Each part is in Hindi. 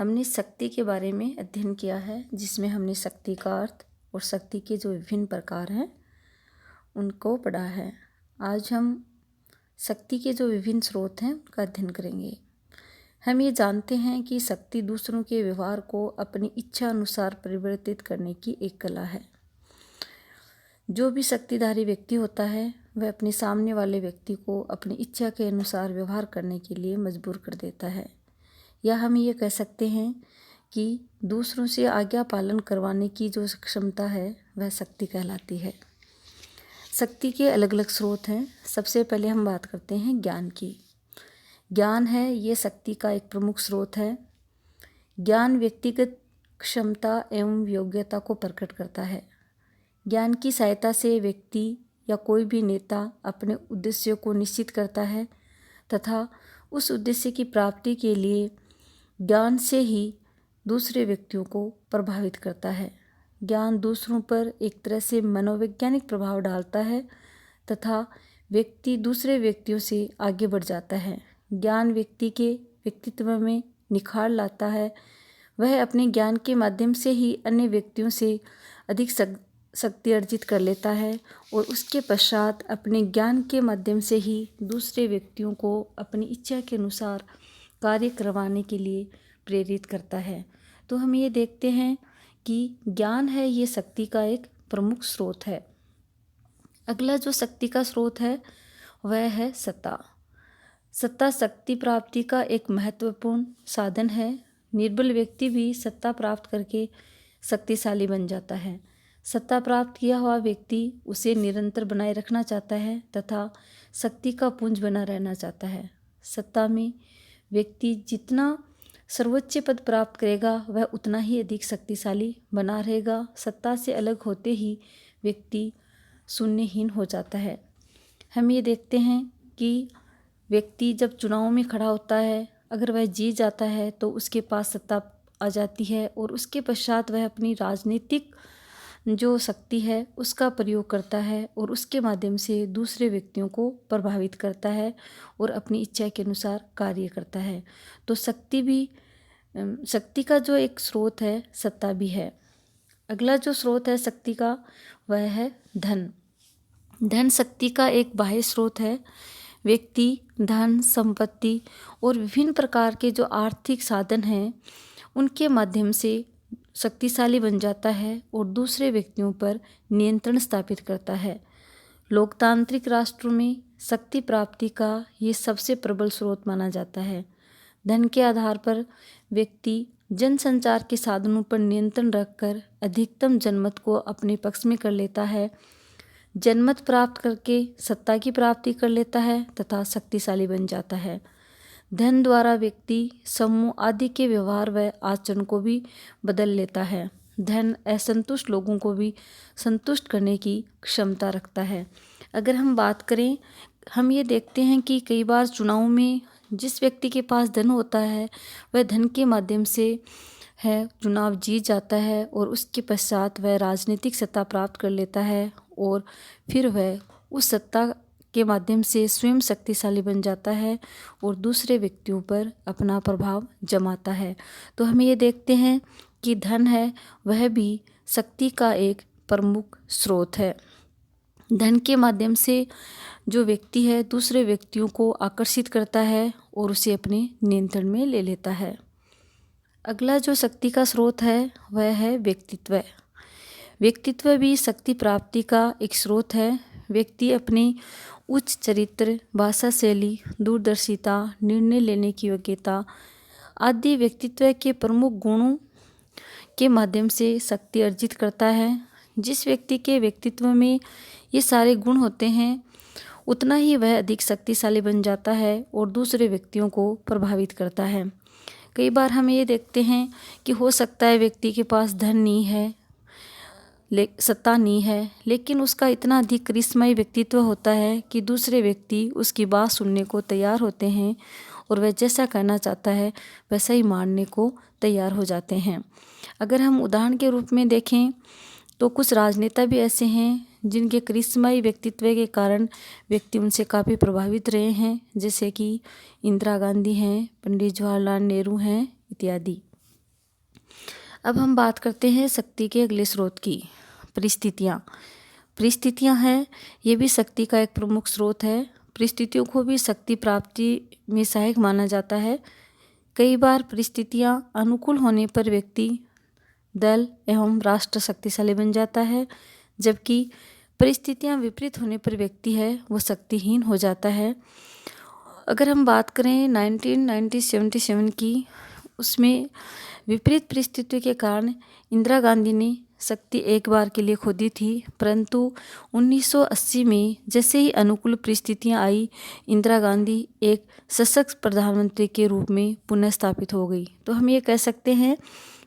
हमने शक्ति के बारे में अध्ययन किया है, जिसमें हमने शक्ति का अर्थ और शक्ति के जो विभिन्न प्रकार हैं उनको पढ़ा है। आज हम शक्ति के जो विभिन्न स्रोत हैं उनका अध्ययन करेंगे। हम ये जानते हैं कि शक्ति दूसरों के व्यवहार को अपनी इच्छा अनुसार परिवर्तित करने की एक कला है। जो भी शक्तिधारी व्यक्ति होता है वह अपने सामने वाले व्यक्ति को अपनी इच्छा के अनुसार व्यवहार करने के लिए मजबूर कर देता है, या हम ये कह सकते हैं कि दूसरों से आज्ञा पालन करवाने की जो क्षमता है वह शक्ति कहलाती है। शक्ति के अलग अलग स्रोत हैं। सबसे पहले हम बात करते हैं ज्ञान की। ज्ञान है ये शक्ति का एक प्रमुख स्रोत है। ज्ञान व्यक्तिगत क्षमता एवं योग्यता को प्रकट करता है। ज्ञान की सहायता से व्यक्ति या कोई भी नेता अपने उद्देश्य को निश्चित करता है तथा उस उद्देश्य की प्राप्ति के लिए ज्ञान से ही दूसरे व्यक्तियों को प्रभावित करता है। ज्ञान दूसरों पर एक तरह से मनोवैज्ञानिक प्रभाव डालता है तथा व्यक्ति दूसरे व्यक्तियों से आगे बढ़ जाता है। ज्ञान व्यक्ति के व्यक्तित्व में निखार लाता है। वह अपने ज्ञान के माध्यम से ही अन्य व्यक्तियों से अधिक शक्ति अर्जित कर लेता है और उसके पश्चात अपने ज्ञान के माध्यम से ही दूसरे व्यक्तियों को अपनी इच्छा के अनुसार कार्य करवाने के लिए प्रेरित करता है। तो हम ये देखते हैं कि ज्ञान है ये शक्ति का एक प्रमुख स्रोत है। अगला जो शक्ति का स्रोत है वह है सत्ता। सत्ता शक्ति प्राप्ति का एक महत्वपूर्ण साधन है। निर्बल व्यक्ति भी सत्ता प्राप्त करके शक्तिशाली बन जाता है। सत्ता प्राप्त किया हुआ व्यक्ति उसे निरंतर बनाए रखना चाहता है तथा शक्ति का पुंज बना रहना चाहता है। सत्ता में व्यक्ति जितना सर्वोच्च पद प्राप्त करेगा वह उतना ही अधिक शक्तिशाली बना रहेगा। सत्ता से अलग होते ही व्यक्ति शून्यहीन हो जाता है। हम ये देखते हैं कि व्यक्ति जब चुनाव में खड़ा होता है, अगर वह जीत जाता है तो उसके पास सत्ता आ जाती है और उसके पश्चात वह अपनी राजनीतिक जो शक्ति है उसका प्रयोग करता है और उसके माध्यम से दूसरे व्यक्तियों को प्रभावित करता है और अपनी इच्छा के अनुसार कार्य करता है। तो शक्ति का जो एक स्रोत है सत्ता भी है। अगला जो स्रोत है शक्ति का वह है धन। धन शक्ति का एक बाह्य स्रोत है। व्यक्ति धन, संपत्ति और विभिन्न प्रकार के जो आर्थिक साधन हैं उनके माध्यम से शक्तिशाली बन जाता है और दूसरे व्यक्तियों पर नियंत्रण स्थापित करता है। लोकतांत्रिक राष्ट्रों में शक्ति प्राप्ति का ये सबसे प्रबल स्रोत माना जाता है। धन के आधार पर व्यक्ति जनसंचार के साधनों पर नियंत्रण रखकर अधिकतम जनमत को अपने पक्ष में कर लेता है। जनमत प्राप्त करके सत्ता की प्राप्ति कर लेता है तथा शक्तिशाली बन जाता है। धन द्वारा व्यक्ति समूह आदि के व्यवहार व आचरण को भी बदल लेता है। धन असंतुष्ट लोगों को भी संतुष्ट करने की क्षमता रखता है। अगर हम बात करें, हम ये देखते हैं कि कई बार चुनाव में जिस व्यक्ति के पास धन होता है वह धन के माध्यम से चुनाव जीत जाता है और उसके पश्चात वह राजनीतिक सत्ता प्राप्त कर लेता है और फिर वह उस सत्ता के माध्यम से स्वयं शक्तिशाली बन जाता है और दूसरे व्यक्तियों पर अपना प्रभाव जमाता है। तो हम ये देखते हैं कि धन है वह भी शक्ति का एक प्रमुख स्रोत है। धन के माध्यम से जो व्यक्ति है दूसरे व्यक्तियों को आकर्षित करता है और उसे अपने नियंत्रण में ले लेता है। अगला जो शक्ति का स्रोत है वह है व्यक्तित्व। व्यक्तित्व भी शक्ति प्राप्ति का एक स्रोत है। व्यक्ति अपने उच्च चरित्र, भाषा शैली, दूरदर्शिता, निर्णय लेने की योग्यता आदि व्यक्तित्व के प्रमुख गुणों के माध्यम से शक्ति अर्जित करता है। जिस व्यक्ति के व्यक्तित्व में ये सारे गुण होते हैं उतना ही वह अधिक शक्तिशाली बन जाता है और दूसरे व्यक्तियों को प्रभावित करता है। कई बार हम ये देखते हैं कि हो सकता है व्यक्ति के पास धन नहीं है, सत्ता नहीं है, लेकिन उसका इतना अधिक करिश्माई व्यक्तित्व होता है कि दूसरे व्यक्ति उसकी बात सुनने को तैयार होते हैं और वह जैसा कहना चाहता है वैसा ही मानने को तैयार हो जाते हैं। अगर हम उदाहरण के रूप में देखें तो कुछ राजनेता भी ऐसे हैं जिनके करिश्माई व्यक्तित्व के कारण व्यक्ति उनसे काफ़ी प्रभावित रहे हैं, जैसे कि इंदिरा गांधी हैं, पंडित जवाहरलाल नेहरू हैं इत्यादि। अब हम बात करते हैं शक्ति के अगले स्रोत की, परिस्थितियाँ। परिस्थितियाँ हैं, ये भी शक्ति का एक प्रमुख स्रोत है। परिस्थितियों को भी शक्ति प्राप्ति में सहायक माना जाता है। कई बार परिस्थितियाँ अनुकूल होने पर व्यक्ति, दल एवं राष्ट्र शक्तिशाली बन जाता है, जबकि परिस्थितियाँ विपरीत होने पर व्यक्ति है वो शक्तिहीन हो जाता है। अगर हम बात करें 1977 की, उसमें विपरीत परिस्थितियों के कारण इंदिरा गांधी ने शक्ति एक बार के लिए खो दी थी, परंतु 1980 में जैसे ही अनुकूल परिस्थितियां आई, इंदिरा गांधी एक सशक्त प्रधानमंत्री के रूप में पुनः स्थापित हो गई। तो हम ये कह सकते हैं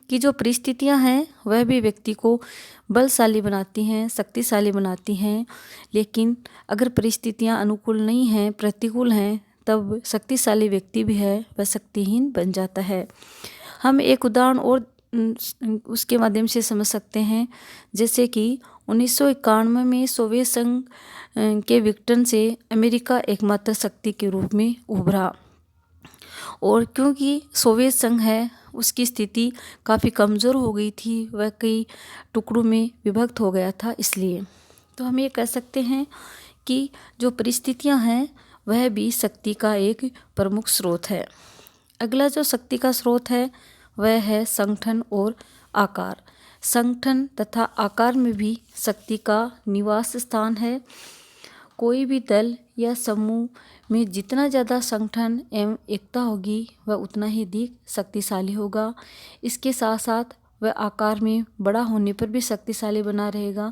कि जो परिस्थितियां हैं वह भी व्यक्ति को बलशाली बनाती हैं, शक्तिशाली बनाती हैं, लेकिन अगर परिस्थितियां अनुकूल नहीं हैं, प्रतिकूल हैं, तब शक्तिशाली व्यक्ति भी है वह शक्तिहीन बन जाता है। हम एक उदाहरण और उसके माध्यम से समझ सकते हैं, जैसे कि 1991 में सोवियत संघ के विघटन से अमेरिका एकमात्र शक्ति के रूप में उभरा, और क्योंकि सोवियत संघ है उसकी स्थिति काफ़ी कमज़ोर हो गई थी, वह कई टुकड़ों में विभक्त हो गया था, इसलिए तो हम ये कह सकते हैं कि जो परिस्थितियां हैं वह भी शक्ति का एक प्रमुख स्रोत है। अगला जो शक्ति का स्रोत है वह है संगठन और आकार। संगठन तथा आकार में भी शक्ति का निवास स्थान है। कोई भी दल या समूह में जितना ज़्यादा संगठन एवं एकता होगी वह उतना ही अधिक शक्तिशाली होगा। इसके साथ साथ वह आकार में बड़ा होने पर भी शक्तिशाली बना रहेगा।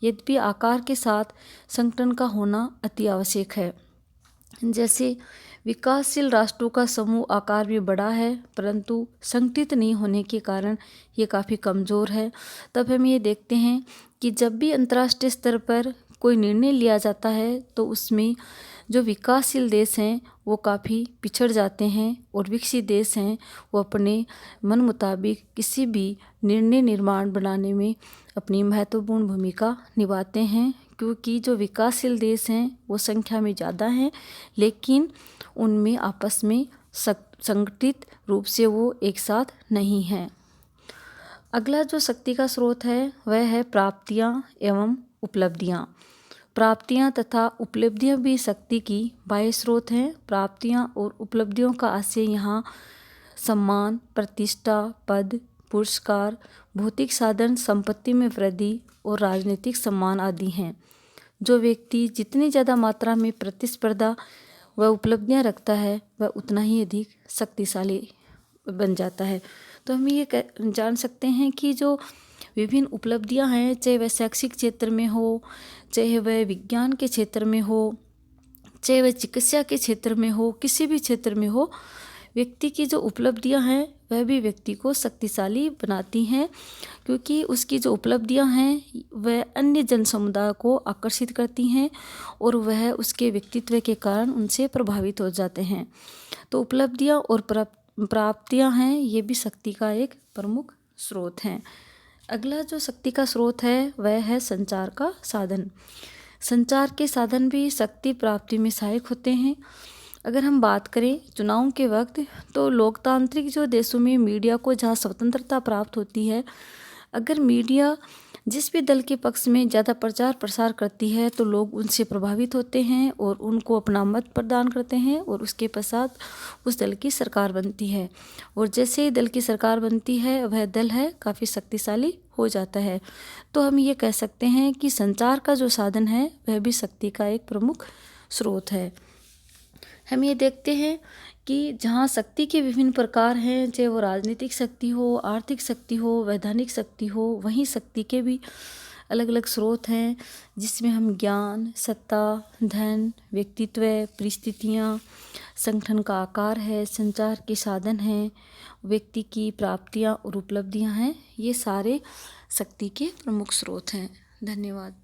यद्यपि आकार के साथ संगठन का होना अति आवश्यक है। जैसे विकासशील राष्ट्रों का समूह आकार में बड़ा है, परंतु संगठित नहीं होने के कारण ये काफ़ी कमज़ोर है। तब हम ये देखते हैं कि जब भी अंतर्राष्ट्रीय स्तर पर कोई निर्णय लिया जाता है तो उसमें जो विकासशील देश हैं वो काफ़ी पिछड़ जाते हैं, और विकसित देश हैं वो अपने मन मुताबिक किसी भी निर्णय निर्माण बनाने में अपनी महत्वपूर्ण भूमिका निभाते हैं, क्योंकि जो विकासशील देश हैं वो संख्या में ज़्यादा हैं, लेकिन उनमें आपस में संगठित रूप से वो एक साथ नहीं हैं। अगला जो शक्ति का स्रोत है वह है प्राप्तियाँ एवं उपलब्धियाँ। प्राप्तियाँ तथा उपलब्धियाँ भी शक्ति की बाह्य स्रोत हैं। प्राप्तियाँ और उपलब्धियों का आशय यहाँ सम्मान, प्रतिष्ठा, पद, पुरस्कार, भौतिक साधन, संपत्ति में वृद्धि और राजनीतिक सम्मान आदि हैं। जो व्यक्ति जितनी ज़्यादा मात्रा में प्रतिस्पर्धा व उपलब्धियाँ रखता है वह उतना ही अधिक शक्तिशाली बन जाता है। तो हम ये जान सकते हैं कि जो विभिन्न उपलब्धियां हैं, चाहे वह शैक्षिक क्षेत्र में हो, चाहे वह विज्ञान के क्षेत्र में हो, चाहे वह चिकित्सा के क्षेत्र में हो, किसी भी क्षेत्र में हो, व्यक्ति की जो उपलब्धियां हैं वह भी व्यक्ति को शक्तिशाली बनाती हैं, क्योंकि उसकी जो उपलब्धियां हैं वह अन्य जन समुदाय को आकर्षित करती हैं और वह उसके व्यक्तित्व के कारण उनसे प्रभावित हो जाते हैं। तो उपलब्धियां और प्राप्तियां हैं ये भी शक्ति का एक प्रमुख स्रोत हैं। अगला जो शक्ति का स्रोत है वह है संचार का साधन। संचार के साधन भी शक्ति प्राप्ति में सहायक होते हैं। अगर हम बात करें चुनाव के वक्त, तो लोकतांत्रिक जो देशों में मीडिया को जहाँ स्वतंत्रता प्राप्त होती है, अगर मीडिया जिस भी दल के पक्ष में ज़्यादा प्रचार प्रसार करती है तो लोग उनसे प्रभावित होते हैं और उनको अपना मत प्रदान करते हैं, और उसके पश्चात उस दल की सरकार बनती है, और जैसे ही दल की सरकार बनती है वह दल है काफ़ी शक्तिशाली हो जाता है। तो हम ये कह सकते हैं कि संचार का जो साधन है वह भी शक्ति का एक प्रमुख स्रोत है। हम ये देखते हैं कि जहाँ शक्ति के विभिन्न प्रकार हैं, चाहे वो राजनीतिक शक्ति हो, आर्थिक शक्ति हो, वैधानिक शक्ति हो, वहीं शक्ति के भी अलग अलग स्रोत हैं, जिसमें हम ज्ञान, सत्ता, धन, व्यक्तित्व, परिस्थितियाँ, संगठन का आकार है, संचार के साधन हैं, व्यक्ति की प्राप्तियाँ और उपलब्धियाँ हैं, ये सारे शक्ति के प्रमुख स्रोत हैं। धन्यवाद।